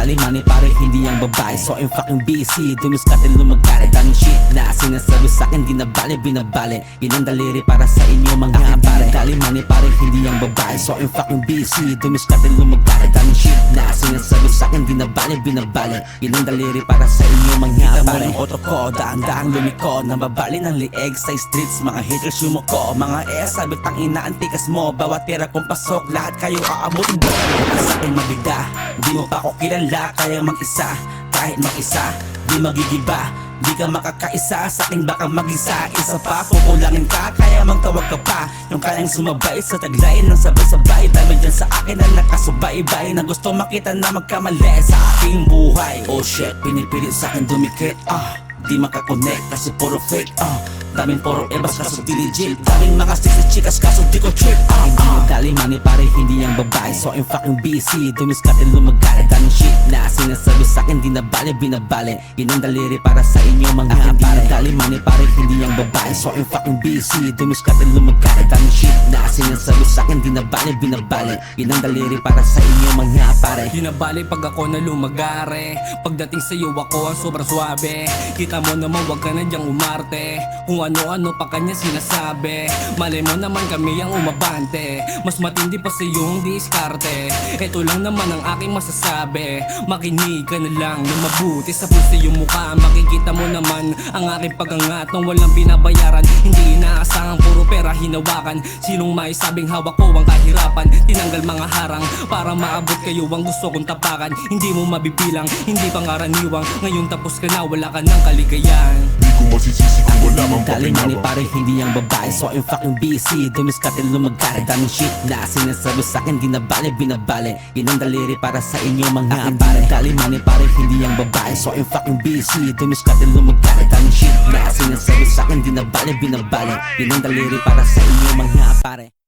Dali money pare hindi ang babae, so I'm fucking busy. Dumiskate lumagkari, daming shit na sinasabi sa'kin di na bale, binabale. Yun ang daliri para sa inyo mga pare. Dali money pare hindi ang babae, so I'm fucking busy. Dumiskate lumagkari, daming shit na sinasabi sa'kin di na bale, binabale. Yun ang daliri para sa inyo mga pare. Kita mo ng auto ko, daan-daang lumiko, nababali ng lieg sa streets. Mga haters yumuko, mga sabi tangina ang tikas mo. Bawat tira kong pasok, lahat kayo aabutin mo. Sa akin mabigda, di mo pa ako kilala. Kaya mag-isa, kahit mag-isa, di magigiba. Di ka makakaisa, sa akin baka mag-isa. Isa pa, kukulangin ka, kaya magtawag ka pa. Yung kayang sumabay sa taglayin ng sabay-sabay. Dami dyan sa akin na nakasubaybay, na gusto makita na magkamali sa aking buhay. Oh shit, pinipilit sa akin dumikit, di makakonect kasi puro fake, daming puro ebas kaso di legit. Daming mga sexy chicas kaso di ko trip, hindi mo dali money pare hindi ang babae, so I'm fucking busy. Dumiskate lumagkari, daming shit na sinasabi sa'kin di na bale, binabale. Yun ang daliri para sa inyo mga pare. Dali money pare hindi ang babae, so I'm fucking busy. Dumiskate lumagkari, daming shit na sinasabi sa'kin di na bale, binabale. Yun ang daliri para sa inyo mga pare. Di na bale pag ako na lumagare, pagdating sa'yo ako ang sobrang swabe. Kita mo naman wag ka na dyang umarte, kung ano-ano pa kanya sinasabi. Malay mo naman kami ang umabante, mas matindi pa sa iyong diskarte. Ito lang naman ang aking masasabi, makinig ka na lang na mabuti sa pulsa iyong mukha. Makikita mo naman ang aking pagangat nang walang binabayaran. Hindi inaasahang puro pera hinawakan. Sinong may sabing hawak ko ang kahirapan? Tinanggal mga harang para maabot kayo ang gusto kong tapakan. Hindi mo mabibilang, hindi pangaraniwang. Ngayon tapos ka na, wala ka ng kaligayahan. Di ko masisisi kung wala kang Dali money pakinabang. pare hindi ang babae, so I'm fucking busy. Dumiskate lumagkari, daming shit na sinasabi sa'kin di na bale, binabale. Yun ang daliri para sa inyo mga pare. Dali money pare hindi ang babae, so I'm fucking busy. Dumiskate lumagkari, daming shit na sinasabi sa'kin di na bale, binabale. Yun ang daliri para sa inyo mga pare.